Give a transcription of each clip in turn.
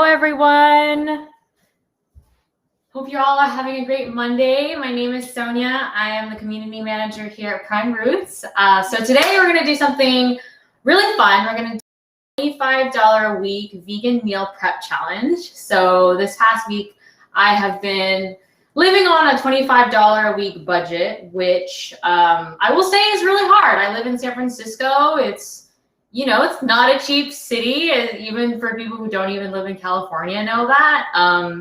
Hello everyone. Hope you're all having a great Monday. My name is Sonia. I am the community manager here at Prime Roots. So today we're going to do something really fun. We're going to do a $25 a week vegan meal prep challenge. So this past week I have been living on a $25 a week budget, which I will say is really hard. I live in San Francisco. It's not a cheap city, even for people who don't even live in California know that.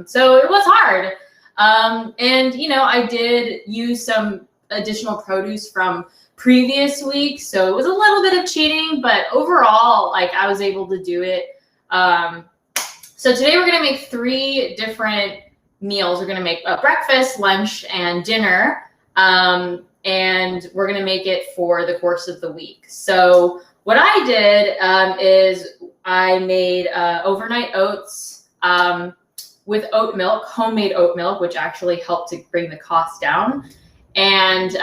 So it was hard. I did use some additional produce from previous weeks. So it was a little bit of cheating, but overall, I was able to do it. So today we're going to make 3 different meals. We're going to make a breakfast, lunch, and dinner. And we're going to make it for the course of the week. So what I did is I made overnight oats with oat milk, homemade oat milk, which actually helped to bring the cost down. And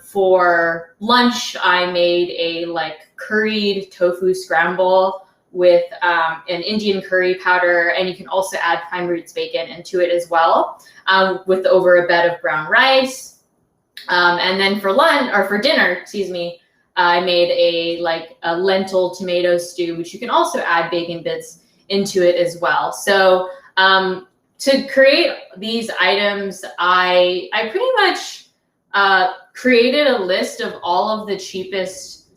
for lunch, I made a curried tofu scramble with an Indian curry powder, and you can also add Prime Roots bacon into it as well, with over a bed of brown rice. And then for dinner, I made a lentil tomato stew, which you can also add bacon bits into it as well. So to create these items, I pretty much created a list of all of the cheapest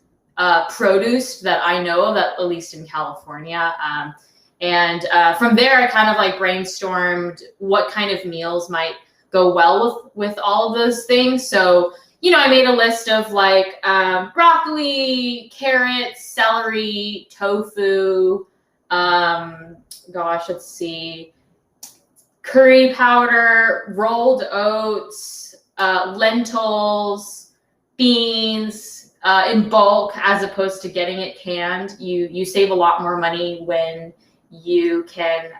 produce that I know of, at least in California. And from there, I kind of brainstormed what kind of meals might go well with all of those things. So I made a list of broccoli, carrots, celery, tofu, curry powder, rolled oats, lentils, beans in bulk as opposed to getting it canned. You save a lot more money when you can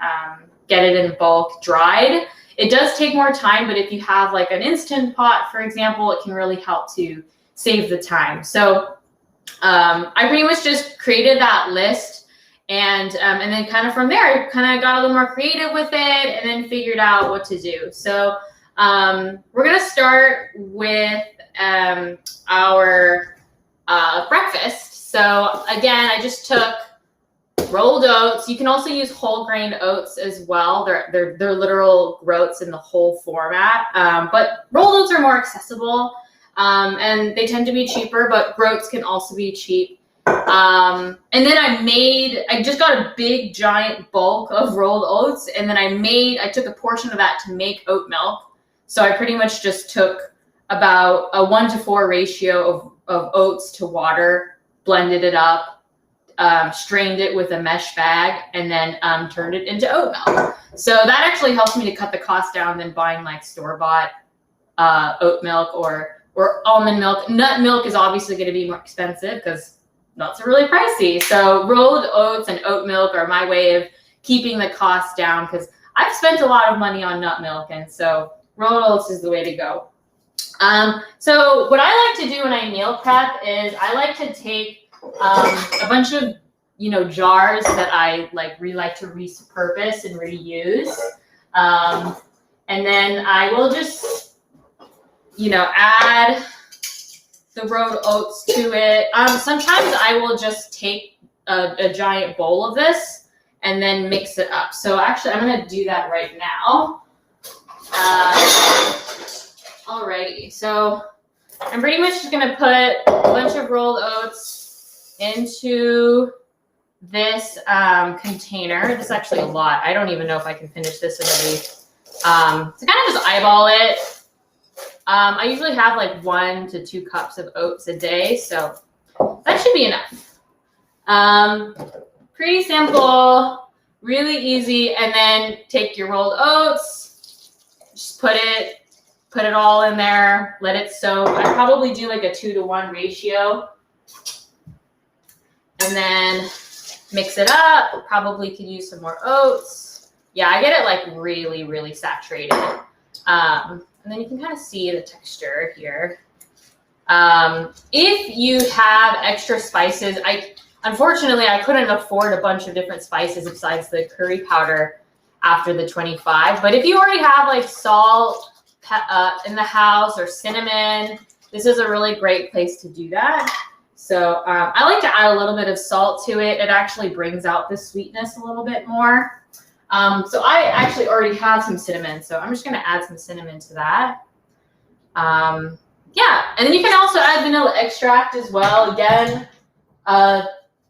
get it in bulk dried. It does take more time, but if you have an Instant Pot, for example, it can really help to save the time. So I pretty much just created that list, and then kind of from there, I kind of got a little more creative with it, and then figured out what to do. So we're gonna start with our breakfast. So again, I just took rolled oats. You can also use whole grain oats as well. They're literal groats in the whole format. But rolled oats are more accessible, and they tend to be cheaper, but groats can also be cheap. And then I just got a big giant bulk of rolled oats, and then I took a portion of that to make oat milk. So I pretty much just took about a 1-to-4 ratio of oats to water, blended it up, strained it with a mesh bag, and then turned it into oat milk. So that actually helps me to cut the cost down than buying store-bought oat milk or almond milk. Nut milk is obviously going to be more expensive because nuts are really pricey. So rolled oats and oat milk are my way of keeping the cost down, because I've spent a lot of money on nut milk, and so rolled oats is the way to go. So what I like to do when I meal prep is I like to take a bunch of jars that I really like to repurpose and reuse, and then I will just add the rolled oats to it. Sometimes I will just take a giant bowl of this and then mix it up. So actually I'm going to do that right now. Alrighty, so I'm pretty much just going to put a bunch of rolled oats into this container. This is actually a lot. I don't even know if I can finish this in a week. So kind of just eyeball it. I usually have 1 to 2 cups of oats a day, so that should be enough. Pretty simple, really easy. And then take your rolled oats, just put it all in there, let it soak. I probably do a 2-to-1 ratio. And then mix it up. Probably could use some more oats. Yeah, I get it really, really saturated. And then you can kind of see the texture here. If you have extra spices, unfortunately, I couldn't afford a bunch of different spices besides the curry powder after the 25. But if you already have like salt in the house or cinnamon, this is a really great place to do that. So I like to add a little bit of salt to it. It actually brings out the sweetness a little bit more. So I actually already have some cinnamon, so I'm just going to add some cinnamon to that. Yeah, and then you can also add vanilla extract as well. Again,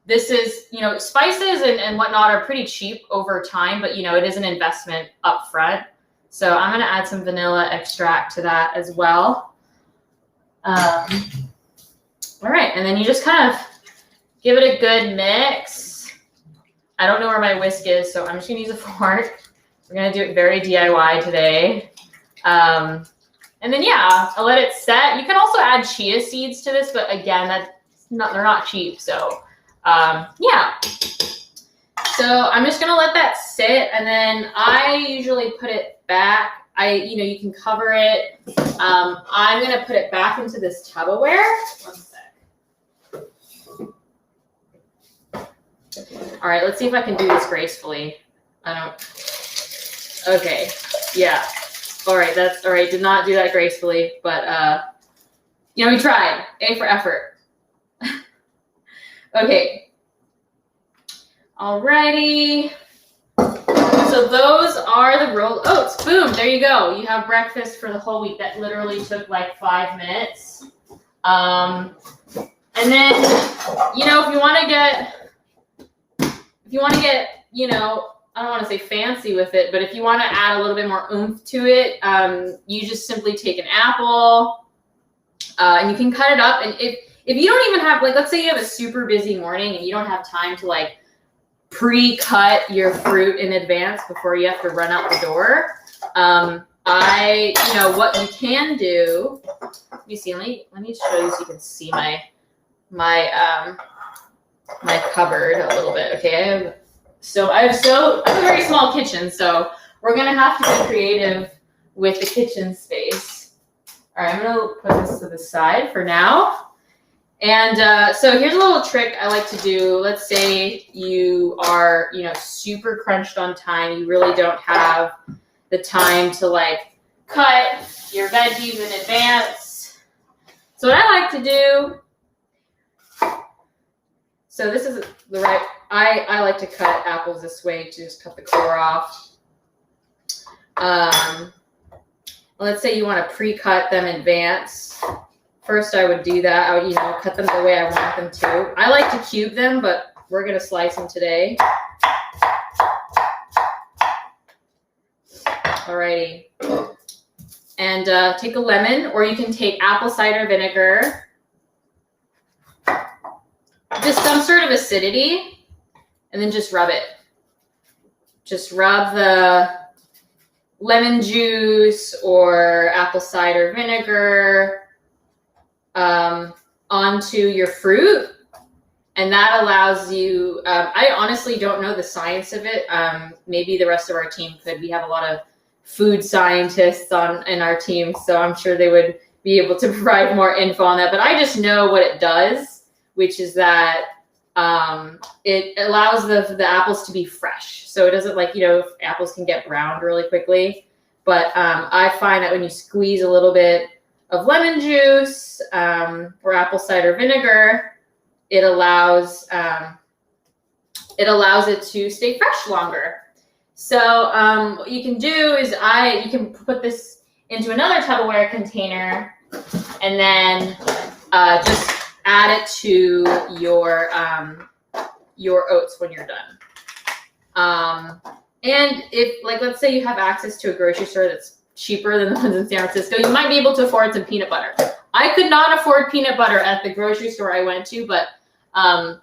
this is, spices and whatnot are pretty cheap over time, but, it is an investment up front. So I'm going to add some vanilla extract to that as well. All right, and then you just kind of give it a good mix. I don't know where my whisk is, so I'm just going to use a fork. We're going to do it very DIY today. And then, yeah, I'll let it set. You can also add chia seeds to this, but again, they're not cheap. So, yeah. So I'm just going to let that sit, and then I usually put it back. You can cover it. I'm going to put it back into this Tupperware. One sec. All right, let's see if I can do this gracefully. Okay, yeah. All right, that's all right. Did not do that gracefully, but we tried. A for effort. Okay. Alrighty. So those are the rolled oats. Boom, there you go. You have breakfast for the whole week. That literally took like 5 minutes. And then, if you want to get, I don't want to say fancy with it, but if you want to add a little bit more oomph to it, you just simply take an apple, and you can cut it up. And if you don't even have, like, let's say you have a super busy morning and you don't have time to like pre-cut your fruit in advance before you have to run out the door, what you can do. Let me see. Let me show you so you can see my cupboard a little bit. Okay, I have a very small kitchen, so we're gonna have to be creative with the kitchen space. All right, I'm gonna put this to the side for now. And so here's a little trick I like to do. Let's say you are, super crunched on time. You really don't have the time to like cut your veggies in advance. So what I like to do, so this is the right, I like to cut apples this way to just cut the core off. Let's say you want to pre-cut them in advance. First, I would do that. I would, cut them the way I want them to. I like to cube them, but we're going to slice them today. Alrighty. And take a lemon, or you can take apple cider vinegar. Just some sort of acidity, and then just rub it. Just rub the lemon juice or apple cider vinegar onto your fruit, and that allows you, I honestly don't know the science of it. Maybe the rest of our team could. We have a lot of food scientists in our team, so I'm sure they would be able to provide more info on that. But I just know what it does, which is that it allows the apples to be fresh. So it doesn't, like, apples can get browned really quickly. But I find that when you squeeze a little bit of lemon juice or apple cider vinegar, it allows it to stay fresh longer. So what you can do is you can put this into another Tupperware container, and then just add it to your oats when you're done. And if, like, let's say you have access to a grocery store that's cheaper than the ones in San Francisco, you might be able to afford some peanut butter. I could not afford peanut butter at the grocery store I went to, but I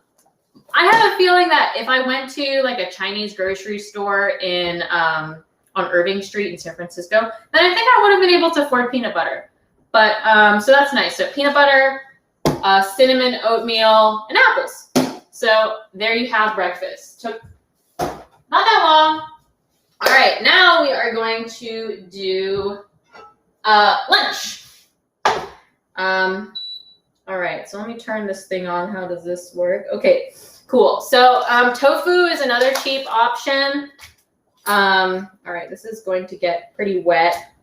have a feeling that if I went to like a Chinese grocery store on Irving Street in San Francisco, then I think I would have been able to afford peanut butter. But so that's nice. So peanut butter, cinnamon, oatmeal, and apples. So there you have breakfast. Took not that long. All right, now we are going to do lunch. All right, so let me turn this thing on. How does this work? Okay, Cool. So tofu is another cheap option. All right, this is going to get pretty wet.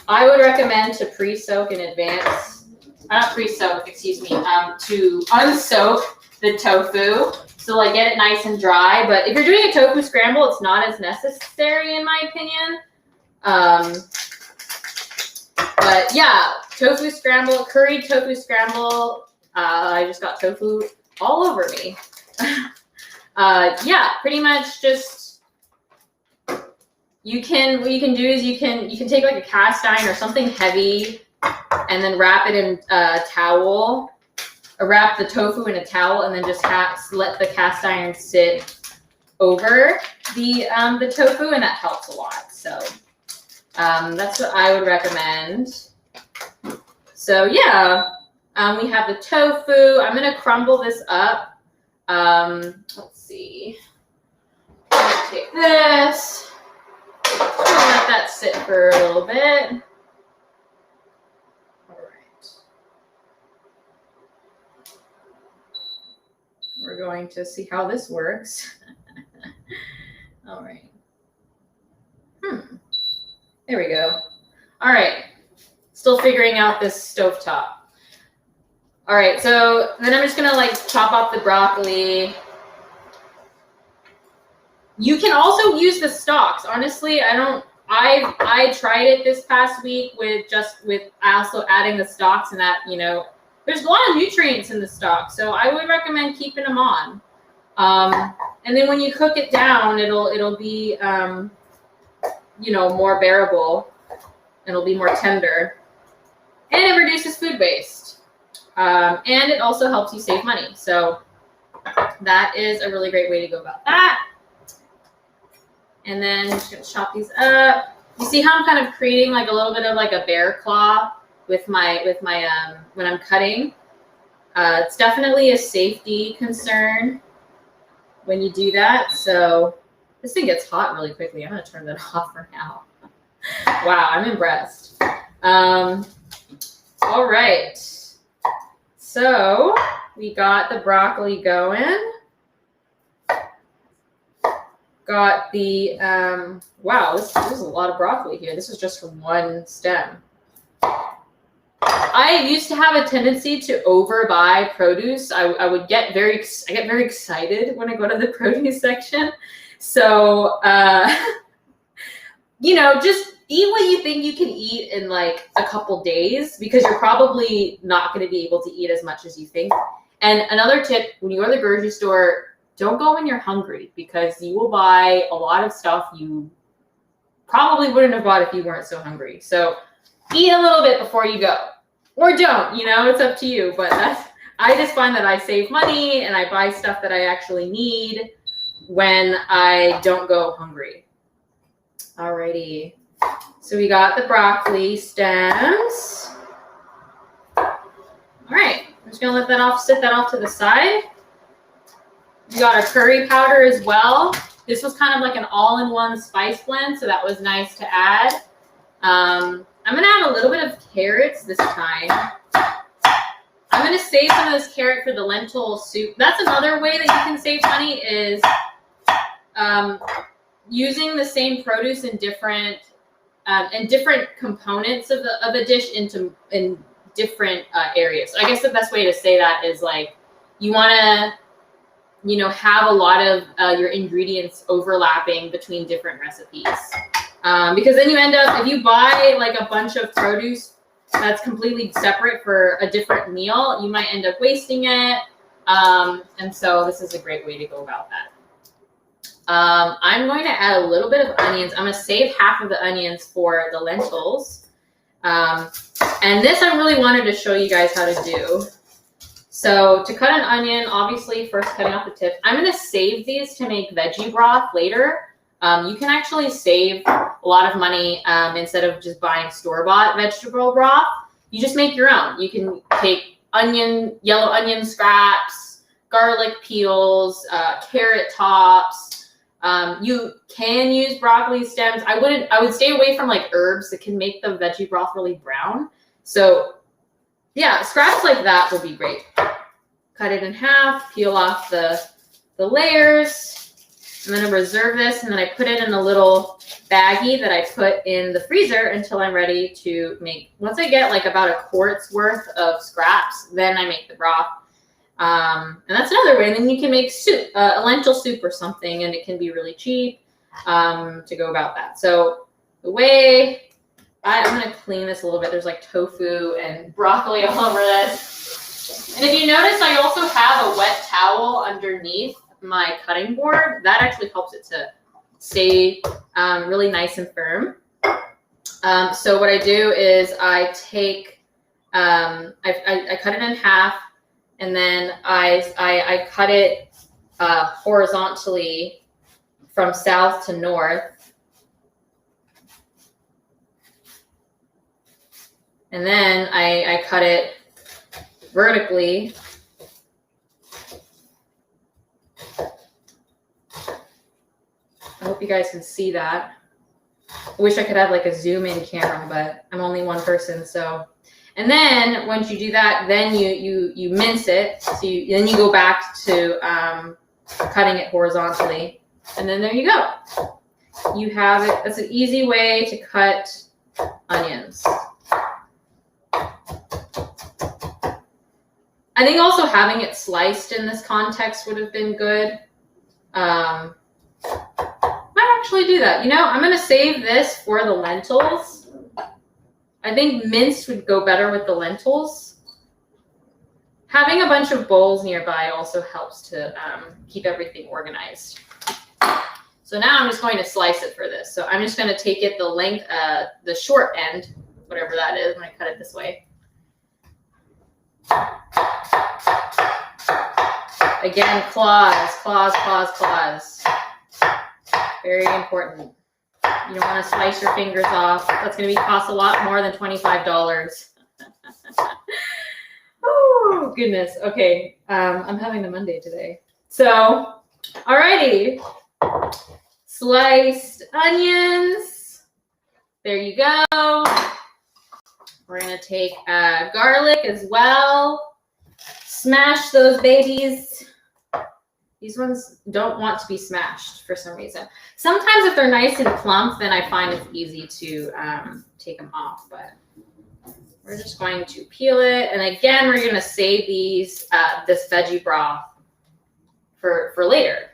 I would recommend to pre-soak in advance. Not pre-soak, excuse me. To unsoak the tofu. So like get it nice and dry. But if you're doing a tofu scramble, it's not as necessary in my opinion. But yeah, tofu scramble, curried tofu scramble. I just got tofu all over me. Yeah, pretty much just what you can do is you can take like a cast iron or something heavy and then wrap it in a towel, or wrap the tofu in a towel and then just let the cast iron sit over the tofu, and that helps a lot. So that's what I would recommend. So yeah, we have the tofu. I'm gonna crumble this up. Let's see. I'm gonna take this. Let that sit for a little bit. All right. We're going to see how this works. All right. There we go. All right. Still figuring out this stovetop. All right, so then I'm just gonna like chop up the broccoli. You can also use the stalks. Honestly, I tried it this past week with also adding the stalks, and that, you know, there's a lot of nutrients in the stalks, so I would recommend keeping them on. And then when you cook it down, it'll be you know, more bearable. It'll be more tender, and it reduces food waste. And it also helps you save money. So that is a really great way to go about that. And then just gonna chop these up. You see how I'm kind of creating like a little bit of like a bear claw with my when I'm cutting. It's definitely a safety concern when you do that. So this thing gets hot really quickly. I'm gonna turn that off for now. Wow, I'm impressed. All right. So we got the broccoli going. Got the, wow, there's a lot of broccoli here. This is just from one stem. I used to have a tendency to overbuy produce. I get very excited when I go to the produce section. So, you know, just eat what you think you can eat in like a couple days, because you're probably not going to be able to eat as much as you think. And another tip, when you go to the grocery store, don't go when you're hungry, because you will buy a lot of stuff you probably wouldn't have bought if you weren't so hungry. So eat a little bit before you go, or don't, you know, it's up to you. But I just find that I save money and I buy stuff that I actually need when I don't go hungry. Alrighty. So we got the broccoli stems. All right, I'm just gonna set that off to the side. We got our curry powder as well. This was kind of like an all-in-one spice blend, so that was nice to add. I'm gonna add a little bit of carrots this time. I'm gonna save some of this carrot for the lentil soup. That's another way that you can save money, is using the same produce in different components of a dish in different areas. So I guess the best way to say that is like you want to, you know, have a lot of your ingredients overlapping between different recipes, because then you end up, if you buy like a bunch of produce that's completely separate for a different meal, you might end up wasting it. And so this is a great way to go about that. I'm going to add a little bit of onions. I'm going to save half of the onions for the lentils. And this I really wanted to show you guys how to do. So to cut an onion, obviously first cutting off the tip. I'm going to save these to make veggie broth later. You can actually save a lot of money instead of just buying store-bought vegetable broth. You just make your own. You can take yellow onion scraps, garlic peels, carrot tops. You can use broccoli stems. I would stay away from like herbs that can make the veggie broth really brown. So yeah, scraps like that would be great. Cut it in half, peel off the the layers. I'm going to reserve this, and then I put it in a little baggie that I put in the freezer until I'm ready to make. Once I get like about a quart's worth of scraps, then I make the broth. And that's another way. And then you can make soup, a lentil soup or something, and it can be really cheap to go about that. So the way I'm going to clean this a little bit. There's like tofu and broccoli all over this. And if you notice, I also have a wet towel underneath my cutting board. That actually helps it to stay really nice and firm. So what I do is I take, I cut it in half, and then I cut it horizontally from south to north. And then I cut it vertically. I hope you guys can see that. I wish I could have like a zoom in camera, but I'm only one person, so. And then once you do that, then you mince it. So then you go back to cutting it horizontally, and then there you go. You have it. That's an easy way to cut onions. I think also having it sliced in this context would have been good. Might actually do that. You know, I'm going to save this for the lentils. I think minced would go better with the lentils. Having a bunch of bowls nearby also helps to keep everything organized. So now I'm just going to slice it for this. So I'm just going to take it the length, the short end, whatever that is. I'm going to cut it this way. Again, claws. Very important. You don't want to slice your fingers off. That's going to cost a lot more than $25. Oh, goodness. Okay. I'm having a Monday today. So, alrighty. Sliced onions. There you go. We're going to take garlic as well. Smash those babies. These ones don't want to be smashed for some reason. Sometimes if they're nice and plump, then I find it's easy to take them off. But we're just going to peel it. And again, we're going to save these, this veggie broth for later.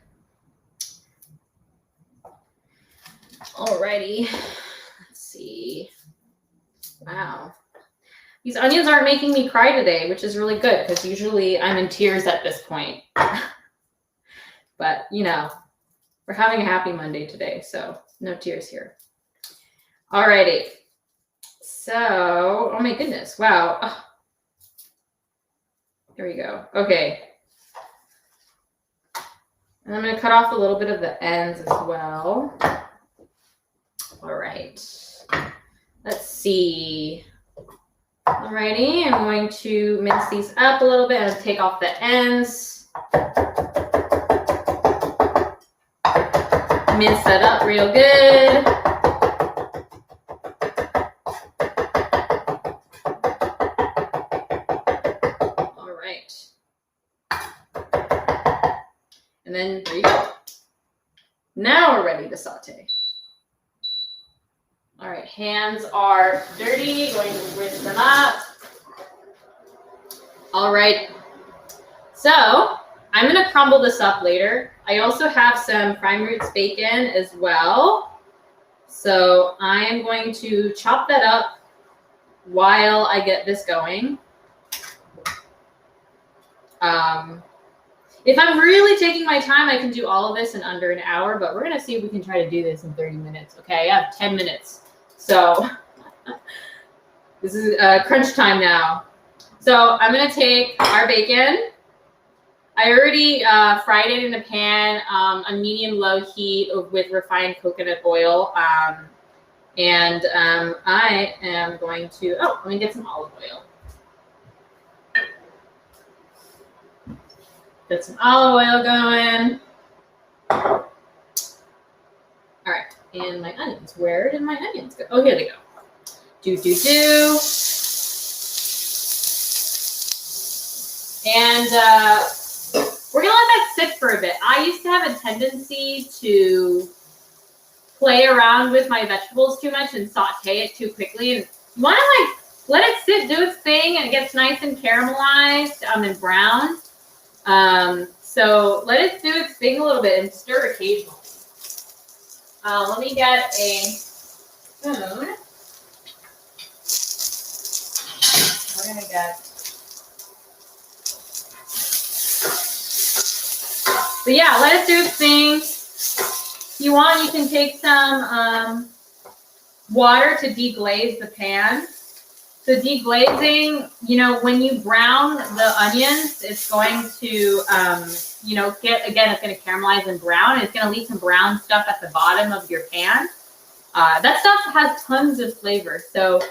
Alrighty. Let's see. Wow. These onions aren't making me cry today, which is really good because usually I'm in tears at this point. But, you know, we're having a happy Monday today, so no tears here. Alrighty. So, oh my goodness. Wow. Oh. There we go. Okay. And I'm going to cut off a little bit of the ends as well. All right. Let's see. Alrighty. I'm going to mince these up a little bit and take off the ends. Mince that up real good. All right. And then there you go. Now we're ready to saute. All right, hands are dirty, going to rinse them up. All right, so I'm gonna crumble this up later. I also have some prime roots bacon as well. So I am going to chop that up while I get this going. If I'm really taking my time, I can do all of this in under an hour, but we're gonna see if we can try to do this in 30 minutes. Okay, I have 10 minutes. So this is crunch time now. So I'm gonna take our bacon. I already fried it in a pan on medium-low heat with refined coconut oil. And I am going to, let me get some olive oil. Get some olive oil going. All right, and my onions. Where did my onions go? Oh, here they go. And we're gonna let that sit for a bit. I used to have a tendency to play around with my vegetables too much and saute it too quickly. And you wanna like let it sit, do its thing, and it gets nice and caramelized and brown. So let it do its thing a little bit and stir occasionally. Let me get a spoon. We're gonna get. But yeah, let it do its thing. If you want, you can take some water to deglaze the pan. So deglazing, you know, when you brown the onions, it's going to, you know, it's going to caramelize and brown. And it's going to leave some brown stuff at the bottom of your pan. That stuff has tons of flavor. So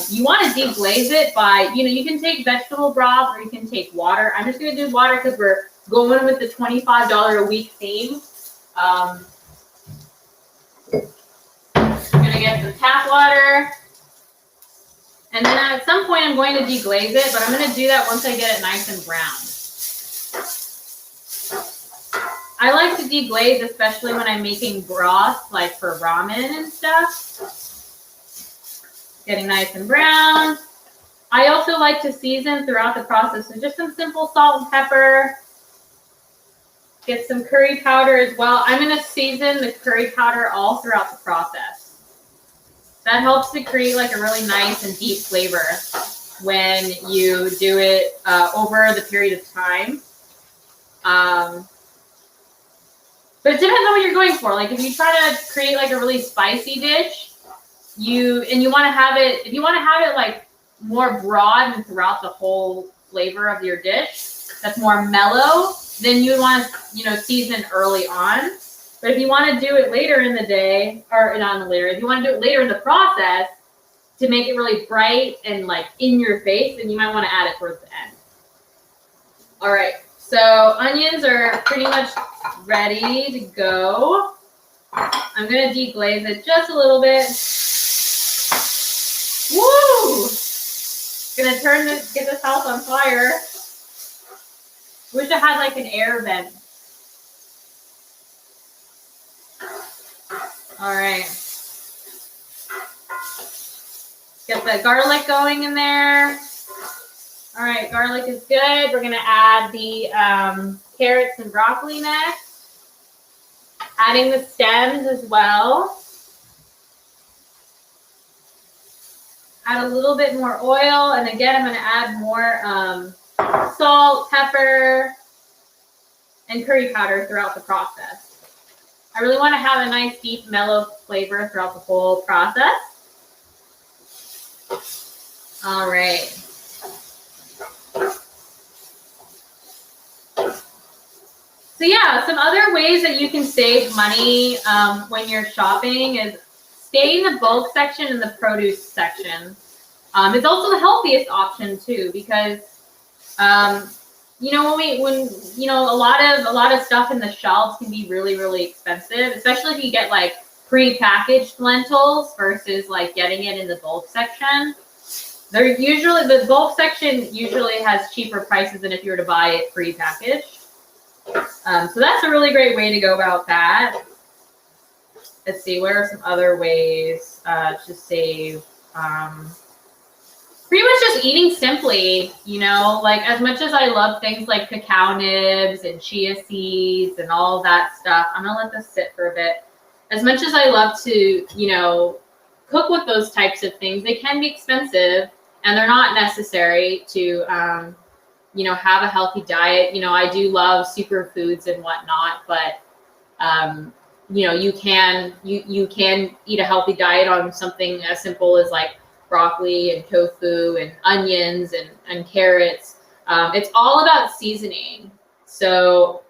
you want to deglaze it by, you know, you can take vegetable broth or you can take water. I'm just going to do water because we're going with the $25 a week theme. I'm going to get some tap water. And then at some point I'm going to deglaze it, but I'm going to do that once I get it nice and brown. I like to deglaze, especially when I'm making broth, like for ramen and stuff. Getting nice and brown. I also like to season throughout the process. So just some simple salt and pepper. Get some curry powder as well. I'm going to season the curry powder all throughout the process. That helps to create like a really nice and deep flavor when you do it over the period of time. But it depends on what you're going for. Like if you try to create like a really spicy dish, you want to have it, if you want to have it like more broad and throughout the whole flavor of your dish, that's more mellow, then you would want to, you know, season early on. But if you want to do it later in the day, or not later, if you want to do it later in the process to make it really bright and like in your face, then you might want to add it towards the end. All right, so onions are pretty much ready to go. I'm going to deglaze it just a little bit. Woo! Gonna get this house on fire. Wish I had like an air vent. All right. Get the garlic going in there. All right, garlic is good. We're gonna add the carrots and broccoli next. Adding the stems as well. Add a little bit more oil, and again, I'm gonna add more salt, pepper, and curry powder throughout the process. I really want to have a nice, deep, mellow flavor throughout the whole process. All right. So yeah, some other ways that you can save money when you're shopping is stay in the bulk section and the produce section. It's also the healthiest option too, because you know, when you know, a lot of stuff in the shelves can be really, really expensive, especially if you get like pre-packaged lentils versus like getting it in the bulk section. They're usually, the bulk section usually has cheaper prices than if you were to buy it pre-packaged. So that's a really great way to go about that. Let's see, what are some other ways to save? Pretty much just eating simply, you know, like as much as I love things like cacao nibs and chia seeds and all that stuff, I'm gonna let this sit for a bit. As much as I love to, you know, cook with those types of things, they can be expensive and they're not necessary to, you know, have a healthy diet. You know, I do love superfoods and whatnot, but, you know, you can eat a healthy diet on something as simple as like broccoli and tofu and onions and carrots. It's all about seasoning. So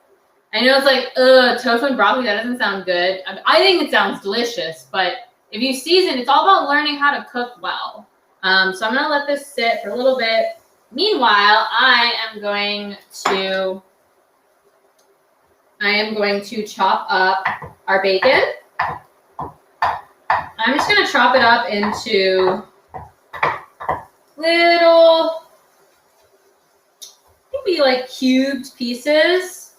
I know it's like, tofu and broccoli, that doesn't sound good. I think it sounds delicious, but if you season, it's all about learning how to cook well. So I'm gonna let this sit for a little bit. Meanwhile, I am going to chop up our bacon. I'm just gonna chop it up into little, I think be like cubed pieces.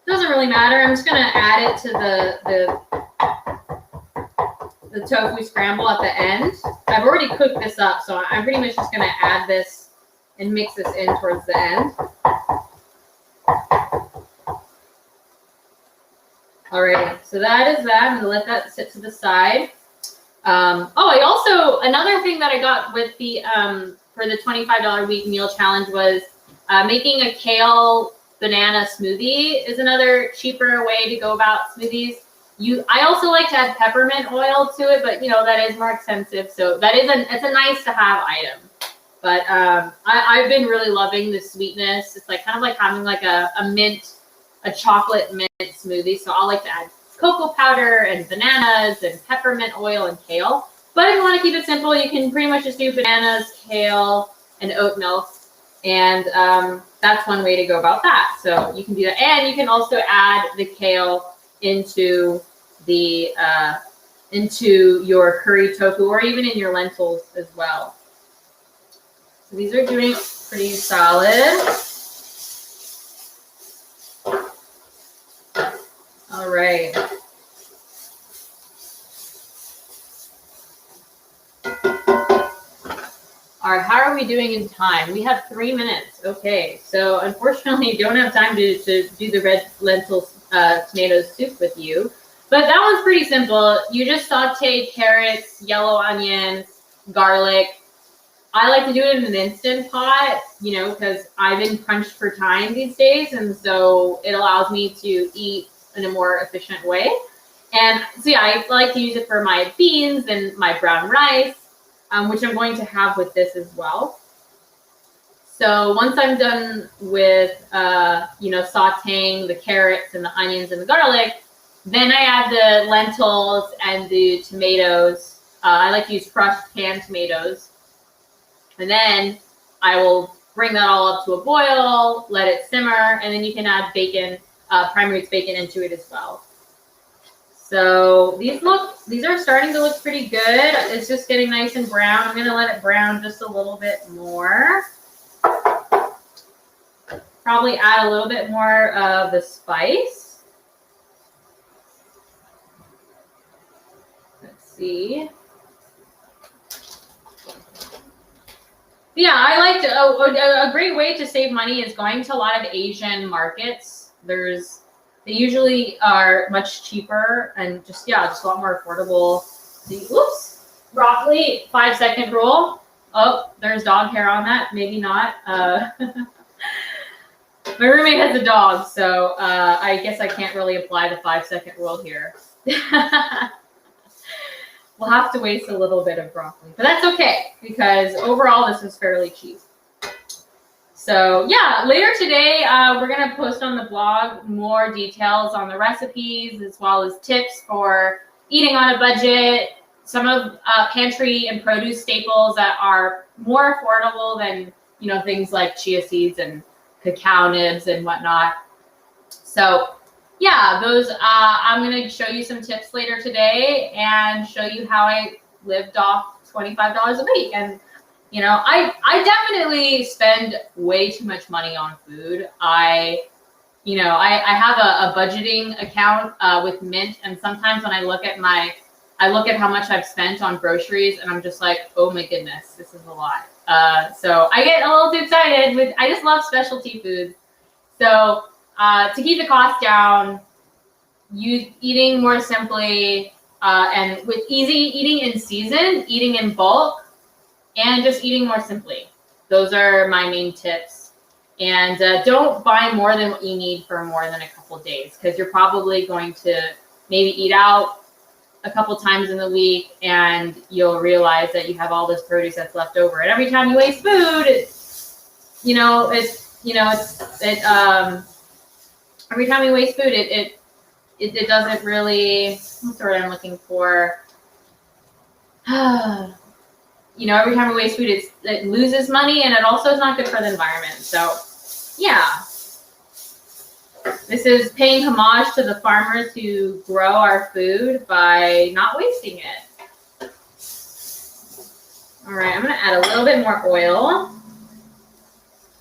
Doesn't really matter. I'm just gonna add it to the tofu scramble at the end. I've already cooked this up, so I'm pretty much just gonna add this and mix this in towards the end. Alrighty, so that is that. I'm gonna let that sit to the side. I also, another thing that I got with the for the $25 week meal challenge was making a kale banana smoothie is another cheaper way to go about smoothies. I also like to add peppermint oil to it, but that is more expensive. So it's a nice to have item. But I've been really loving the sweetness. It's like kind of like having like a chocolate mint smoothie. So I like to add cocoa powder and bananas and peppermint oil and kale. But if you want to keep it simple, you can pretty much just do bananas, kale, and oat milk. And that's one way to go about that. So you can do that. And you can also add the kale into your curry tofu or even in your lentils as well. So these are doing pretty solid. All right. All right, how are we doing in time? We have 3 minutes. Okay, so unfortunately, you don't have time to do the red lentil tomato soup with you. But that one's pretty simple. You just saute carrots, yellow onions, garlic. I like to do it in an Instant Pot, because I've been crunched for time these days. And so it allows me to eat in a more efficient way. And so yeah, I like to use it for my beans and my brown rice, which I'm going to have with this as well. So once I'm done with, sauteing the carrots and the onions and the garlic, then I add the lentils and the tomatoes. I like to use crushed canned tomatoes. And then I will bring that all up to a boil, let it simmer, and then you can add bacon, prime roots bacon into it as well. So these are starting to look pretty good. It's just getting nice and brown. I'm gonna let it brown just a little bit more. Probably add a little bit more of the spice. Let's see. Yeah, I like to. A great way to save money is going to a lot of Asian markets. They usually are much cheaper and just a lot more affordable. See, whoops, broccoli, 5-second rule. Oh, there's dog hair on that. Maybe not. My roommate has a dog, so I guess I can't really apply the 5-second rule here. We'll have to waste a little bit of broccoli, but that's okay because overall this is fairly cheap. So yeah, later today we're gonna post on the blog more details on the recipes as well as tips for eating on a budget, some of pantry and produce staples that are more affordable than things like chia seeds and cacao nibs and whatnot. So yeah, those I'm gonna show you some tips later today and show you how I lived off $25 a week. And I definitely spend way too much money on food. I have a budgeting account with Mint, and sometimes when I look at how much I've spent on groceries, and I'm just like, oh my goodness, this is a lot. So I get a little too excited. I just love specialty foods. So to keep the cost down, eating more simply, and with easy eating in season, eating in bulk, and just eating more simply. Those are my main tips. And don't buy more than what you need for more than a couple days, because you're probably going to maybe eat out a couple times in the week, and you'll realize that you have all this produce that's left over. And every time you waste food, every time you waste food, it doesn't really. What's the word I'm looking for? Every time we waste food, it loses money, and it also is not good for the environment. So, yeah. This is paying homage to the farmers who grow our food by not wasting it. All right, I'm going to add a little bit more oil.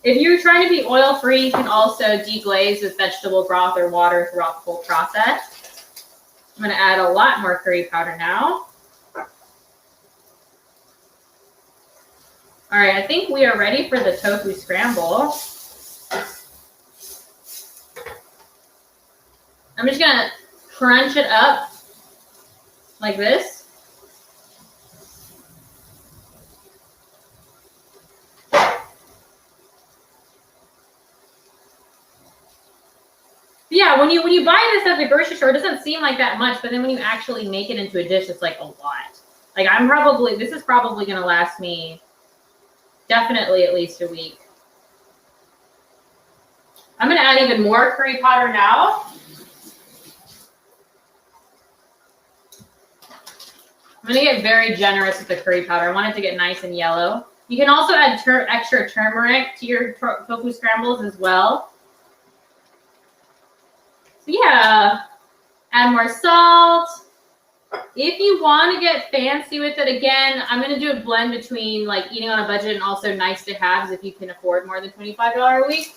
If you're trying to be oil-free, you can also deglaze with vegetable broth or water throughout the whole process. I'm going to add a lot more curry powder now. All right, I think we are ready for the tofu scramble. I'm just going to crunch it up like this. Yeah, when you buy this at the grocery store, it doesn't seem like that much, but then when you actually make it into a dish, it's like a lot. Like this is probably going to last me definitely at least a week. I'm going to add even more curry powder now. I'm going to get very generous with the curry powder. I want it to get nice and yellow. You can also add extra turmeric to your tofu scrambles as well. So yeah, add more salt. If you want to get fancy with it, again, I'm going to do a blend between like eating on a budget and also nice to haves if you can afford more than $25 a week.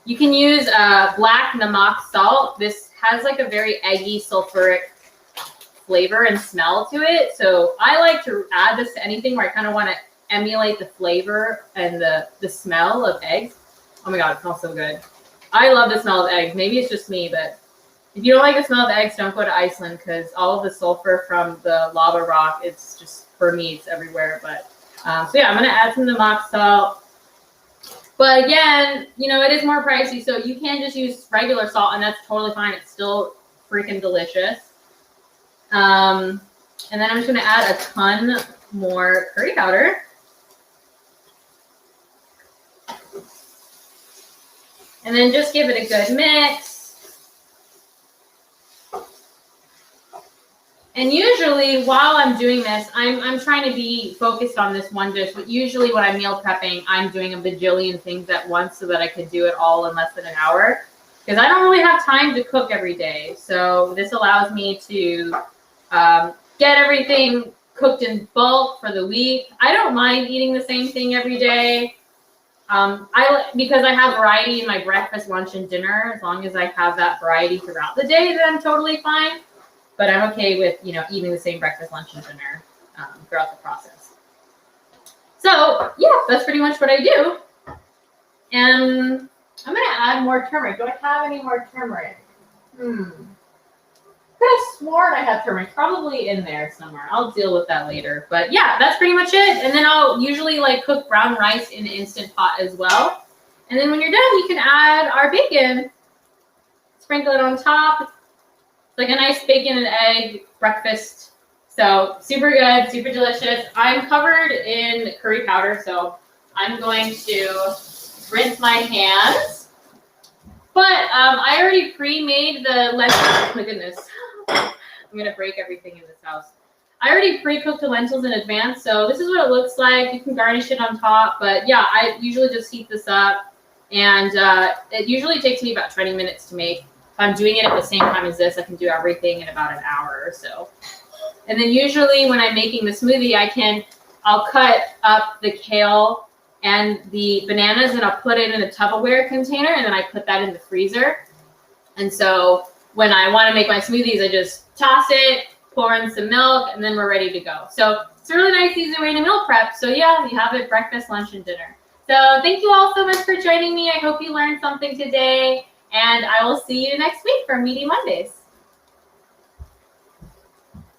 You can use black namak salt. This has like a very eggy, sulfuric flavor and smell to it. So I like to add this to anything where I kind of want to emulate the flavor and the smell of eggs. Oh my God, it smells so good. I love the smell of eggs. Maybe it's just me, but if you don't like the smell of eggs, don't go to Iceland because all of the sulfur from the lava rock, it's just, for me, it's everywhere. But so yeah, I'm going to add some namak salt. But again, you know, it is more pricey, so you can just use regular salt, and that's totally fine. It's still freaking delicious. And then I'm just going to add a ton more curry powder. And then just give it a good mix. And usually while I'm doing this, I'm trying to be focused on this one dish. But usually when I'm meal prepping, I'm doing a bajillion things at once so that I can do it all in less than an hour. Because I don't really have time to cook every day. So this allows me to get everything cooked in bulk for the week. I don't mind eating the same thing every day. Because I have variety in my breakfast, lunch, and dinner. As long as I have that variety throughout the day, then I'm totally fine. But I'm okay with, you know, eating the same breakfast, lunch, and dinner throughout the process. So yeah, that's pretty much what I do. And I'm gonna add more turmeric. Do I have any more turmeric? I could have sworn I had turmeric, probably in there somewhere. I'll deal with that later. But yeah, that's pretty much it. And then I'll usually like cook brown rice in an Instant Pot as well. And then when you're done, you can add our bacon. Sprinkle it on top. It's like a nice bacon and egg breakfast. So super good, super delicious. I'm covered in curry powder, so I'm going to rinse my hands. But I already pre-made the lentils. Oh my goodness. I'm going to break everything in this house. I already pre-cooked the lentils in advance, so this is what it looks like. You can garnish it on top, but yeah, I usually just heat this up, and it usually takes me about 20 minutes to make. If I'm doing it at the same time as this, I can do everything in about an hour or so. And then usually when I'm making the smoothie, I'll cut up the kale and the bananas, and I'll put it in a Tupperware container, and then I put that in the freezer. And so when I want to make my smoothies, I just toss it, pour in some milk, and then we're ready to go. So it's a really nice, easy way to meal prep. So yeah, you have it breakfast, lunch, and dinner. So thank you all so much for joining me. I hope you learned something today, and I will see you next week for Meaty Mondays.